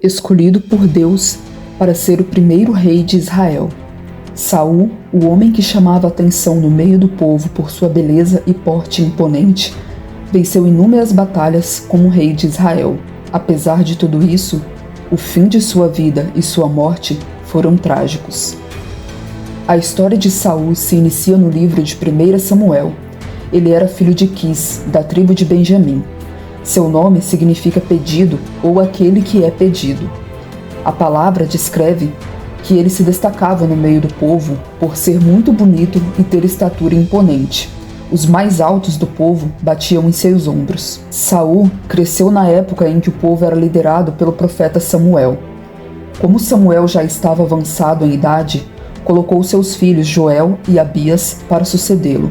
escolhido por Deus para ser o primeiro rei de Israel. Saul, o homem que chamava atenção no meio do povo por sua beleza e porte imponente, venceu inúmeras batalhas como rei de Israel. Apesar de tudo isso, o fim de sua vida e sua morte foram trágicos. A história de Saul se inicia no livro de 1 Samuel. Ele era filho de Quis, da tribo de Benjamim. Seu nome significa pedido ou aquele que é pedido. A palavra descreve que ele se destacava no meio do povo por ser muito bonito e ter estatura imponente. Os mais altos do povo batiam em seus ombros. Saul cresceu na época em que o povo era liderado pelo profeta Samuel. Como Samuel já estava avançado em idade, colocou seus filhos Joel e Abias para sucedê-lo.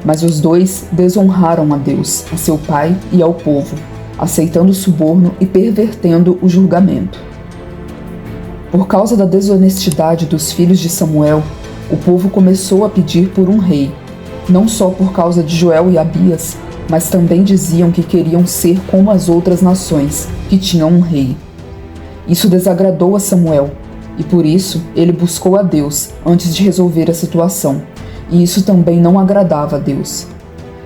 Mas os dois desonraram a Deus, a seu pai e ao povo, aceitando o suborno e pervertendo o julgamento. Por causa da desonestidade dos filhos de Samuel, o povo começou a pedir por um rei, não só por causa de Joel e Abias, mas também diziam que queriam ser como as outras nações, que tinham um rei. Isso desagradou a Samuel, e por isso ele buscou a Deus antes de resolver a situação, e isso também não agradava a Deus.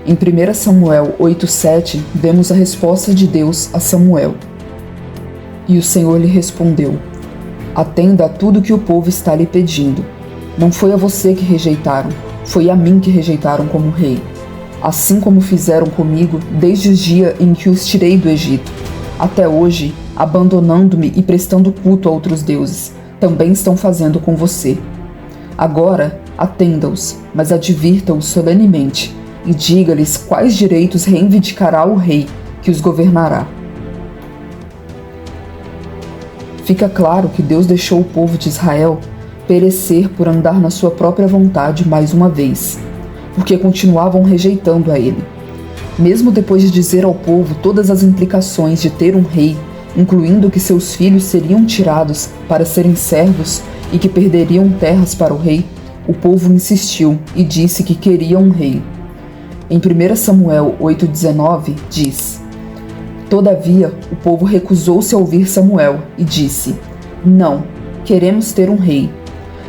Em 1 Samuel 8,7, vemos a resposta de Deus a Samuel. E o Senhor lhe respondeu: atenda a tudo que o povo está lhe pedindo. Não foi a você que rejeitaram, foi a mim que rejeitaram como rei. Assim como fizeram comigo desde o dia em que os tirei do Egito, até hoje, abandonando-me e prestando culto a outros deuses, também estão fazendo com você. Agora, atenda-os, mas advirta-os solenemente, e diga-lhes quais direitos reivindicará o rei que os governará. Fica claro que Deus deixou o povo de Israel perecer por andar na sua própria vontade mais uma vez, porque continuavam rejeitando a ele. Mesmo depois de dizer ao povo todas as implicações de ter um rei, incluindo que seus filhos seriam tirados para serem servos e que perderiam terras para o rei, o povo insistiu e disse que queria um rei. Em 1 Samuel 8,19 diz: todavia, o povo recusou-se a ouvir Samuel e disse: não, queremos ter um rei.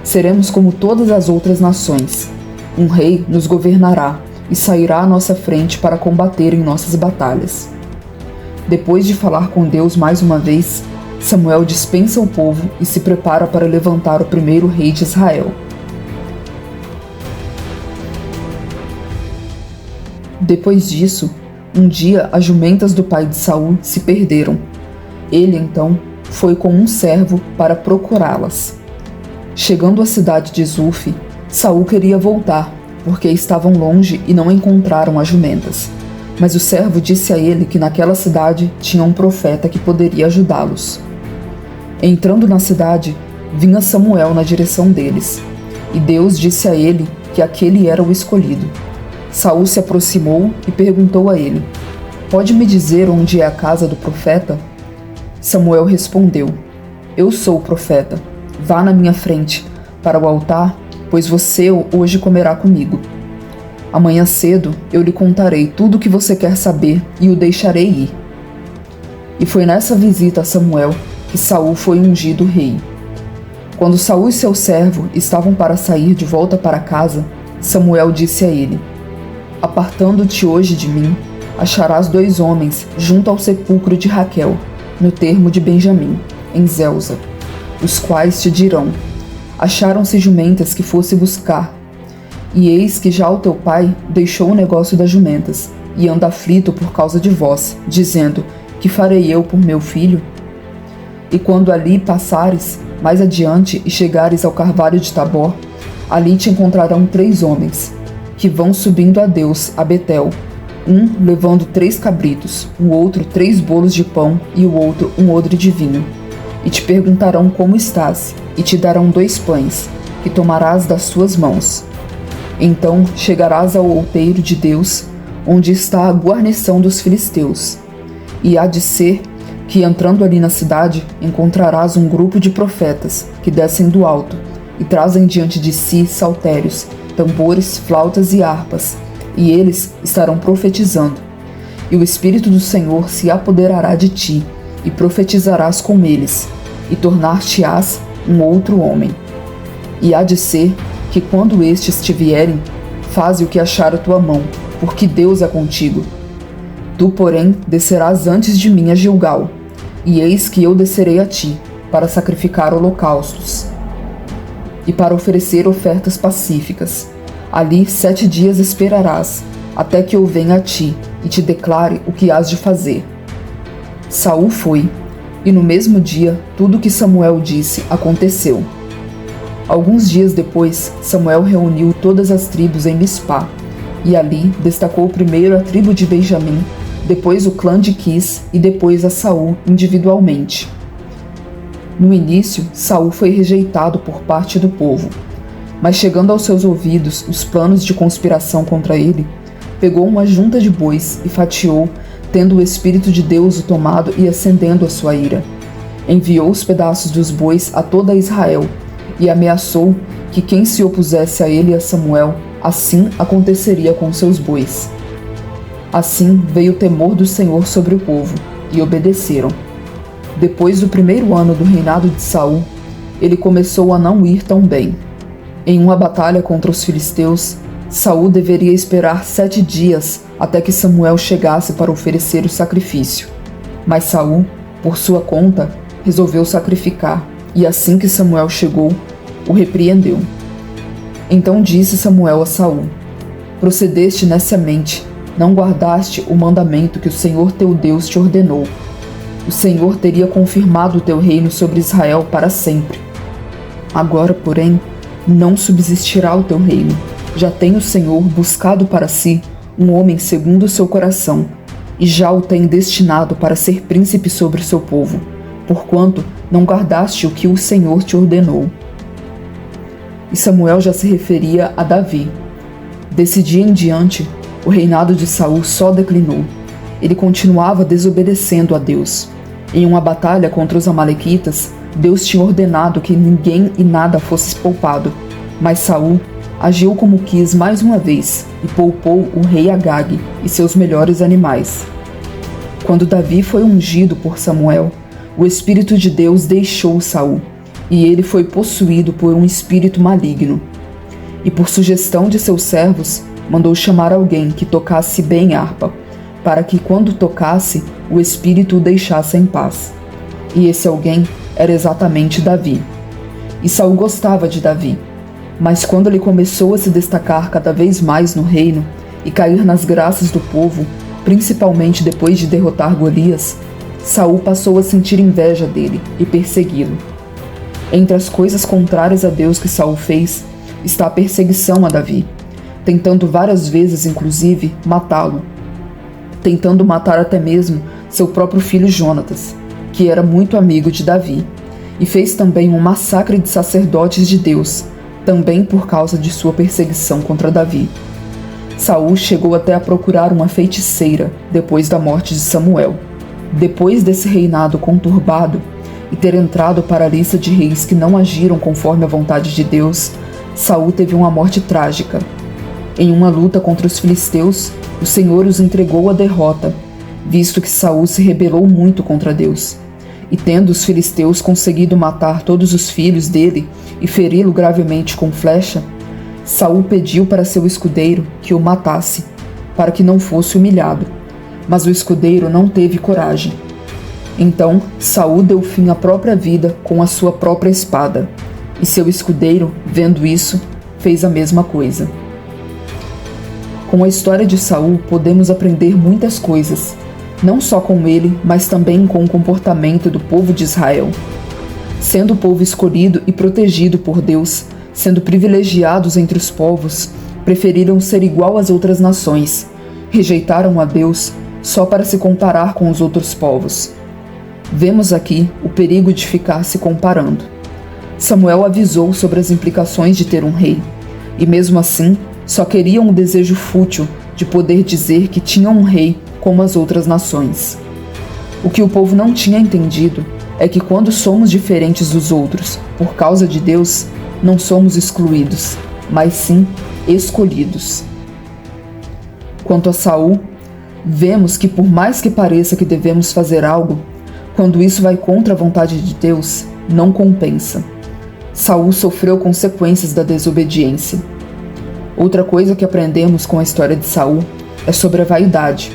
Seremos como todas as outras nações. Um rei nos governará e sairá à nossa frente para combater em nossas batalhas. Depois de falar com Deus mais uma vez, Samuel dispensa o povo e se prepara para levantar o primeiro rei de Israel. Depois disso, um dia as jumentas do pai de Saul se perderam. Ele, então, foi com um servo para procurá-las. Chegando à cidade de Zuf, Saul queria voltar, porque estavam longe e não encontraram as jumentas. Mas o servo disse a ele que naquela cidade tinha um profeta que poderia ajudá-los. Entrando na cidade, vinha Samuel na direção deles, e Deus disse a ele que aquele era o escolhido. Saul se aproximou e perguntou a ele: pode me dizer onde é a casa do profeta? Samuel respondeu: eu sou o profeta. Vá na minha frente, para o altar, pois você hoje comerá comigo. Amanhã cedo eu lhe contarei tudo o que você quer saber e o deixarei ir. E foi nessa visita a Samuel que Saul foi ungido rei. Quando Saul e seu servo estavam para sair de volta para casa, Samuel disse a ele: apartando-te hoje de mim, acharás 2 homens junto ao sepulcro de Raquel, no termo de Benjamim, em Zelza, os quais te dirão: acharam-se jumentas que fosse buscar. E eis que já o teu pai deixou o negócio das jumentas, e anda aflito por causa de vós, dizendo: que farei eu por meu filho? E quando ali passares, mais adiante, e chegares ao carvalho de Tabor, ali te encontrarão 3 homens, que vão subindo a Deus a Betel, um levando 3 cabritos, o outro 3 bolos de pão e o outro um odre de vinho. E te perguntarão como estás, e te darão 2 pães, que tomarás das suas mãos. Então chegarás ao outeiro de Deus, onde está a guarnição dos filisteus. E há de ser que, entrando ali na cidade, encontrarás um grupo de profetas que descem do alto e trazem diante de si saltérios, tambores, flautas e harpas, e eles estarão profetizando. E o Espírito do Senhor se apoderará de ti, e profetizarás com eles, e tornar-te-ás um outro homem. E há de ser que quando estes te vierem, faze o que achar a tua mão, porque Deus é contigo. Tu, porém, descerás antes de mim a Gilgal, e eis que eu descerei a ti, para sacrificar holocaustos e para oferecer ofertas pacíficas. Ali 7 dias esperarás, até que eu venha a ti e te declare o que hás de fazer. Saul foi, e no mesmo dia tudo o que Samuel disse aconteceu. Alguns dias depois, Samuel reuniu todas as tribos em Mispá, e ali destacou primeiro a tribo de Benjamim, depois o clã de Quis e depois a Saul individualmente. No início, Saul foi rejeitado por parte do povo, mas chegando aos seus ouvidos os planos de conspiração contra ele, pegou uma junta de bois e fatiou, tendo o Espírito de Deus o tomado e acendendo a sua ira. Enviou os pedaços dos bois a toda Israel e ameaçou que quem se opusesse a ele e a Samuel, assim aconteceria com seus bois. Assim veio o temor do Senhor sobre o povo, e obedeceram. Depois do primeiro ano do reinado de Saul, ele começou a não ir tão bem. Em uma batalha contra os filisteus, Saul deveria esperar 7 dias até que Samuel chegasse para oferecer o sacrifício. Mas Saul, por sua conta, resolveu sacrificar, e assim que Samuel chegou, o repreendeu. Então disse Samuel a Saul: procedeste neciamente, não guardaste o mandamento que o Senhor teu Deus te ordenou. O Senhor teria confirmado o teu reino sobre Israel para sempre. Agora, porém, não subsistirá o teu reino. Já tem o Senhor buscado para si um homem segundo o seu coração, e já o tem destinado para ser príncipe sobre o seu povo, porquanto não guardaste o que o Senhor te ordenou. E Samuel já se referia a Davi. Desse dia em diante, o reinado de Saul só declinou. Ele continuava desobedecendo a Deus. Em uma batalha contra os amalequitas, Deus tinha ordenado que ninguém e nada fosse poupado, mas Saul agiu como quis mais uma vez e poupou o rei Agag e seus melhores animais. Quando Davi foi ungido por Samuel, o Espírito de Deus deixou Saul, e ele foi possuído por um espírito maligno. E por sugestão de seus servos, mandou chamar alguém que tocasse bem harpa, para que quando tocasse, o espírito o deixasse em paz. E esse alguém era exatamente Davi. E Saul gostava de Davi, mas quando ele começou a se destacar cada vez mais no reino e cair nas graças do povo, principalmente depois de derrotar Golias, Saul passou a sentir inveja dele e persegui-lo. Entre as coisas contrárias a Deus que Saul fez, está a perseguição a Davi, tentando várias vezes, inclusive, matá-lo, tentando matar até mesmo seu próprio filho Jonatas, que era muito amigo de Davi, e fez também um massacre de sacerdotes de Deus, também por causa de sua perseguição contra Davi. Saul chegou até a procurar uma feiticeira depois da morte de Samuel. Depois desse reinado conturbado e ter entrado para a lista de reis que não agiram conforme a vontade de Deus, Saul teve uma morte trágica. Em uma luta contra os filisteus, o Senhor os entregou à derrota, visto que Saul se rebelou muito contra Deus. E tendo os filisteus conseguido matar todos os filhos dele e feri-lo gravemente com flecha, Saul pediu para seu escudeiro que o matasse, para que não fosse humilhado. Mas o escudeiro não teve coragem. Então Saul deu fim à própria vida com a sua própria espada, e seu escudeiro, vendo isso, fez a mesma coisa. Com a história de Saul podemos aprender muitas coisas, não só com ele, mas também com o comportamento do povo de Israel. Sendo o povo escolhido e protegido por Deus, sendo privilegiados entre os povos, preferiram ser igual às outras nações, rejeitaram a Deus só para se comparar com os outros povos. Vemos aqui o perigo de ficar se comparando. Samuel avisou sobre as implicações de ter um rei, e mesmo assim, só queriam o desejo fútil de poder dizer que tinham um rei como as outras nações. O que o povo não tinha entendido é que quando somos diferentes dos outros, por causa de Deus, não somos excluídos, mas sim escolhidos. Quanto a Saul, vemos que por mais que pareça que devemos fazer algo, Quando isso vai contra a vontade de Deus, não compensa. Saul sofreu consequências da desobediência. Outra coisa que aprendemos com a história de Saul é sobre a vaidade.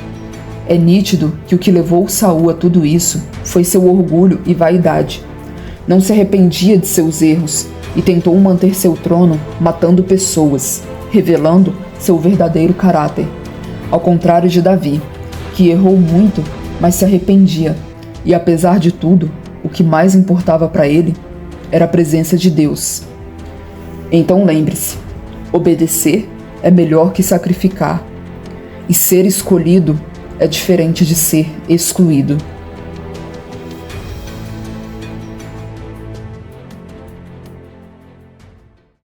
É nítido que o que levou Saul a tudo isso foi seu orgulho e vaidade. Não se arrependia de seus erros e tentou manter seu trono matando pessoas, revelando seu verdadeiro caráter. Ao contrário de Davi, que errou muito, mas se arrependia, e apesar de tudo, o que mais importava para ele era a presença de Deus. Então lembre-se, obedecer é melhor que sacrificar, e ser escolhido é diferente de ser excluído.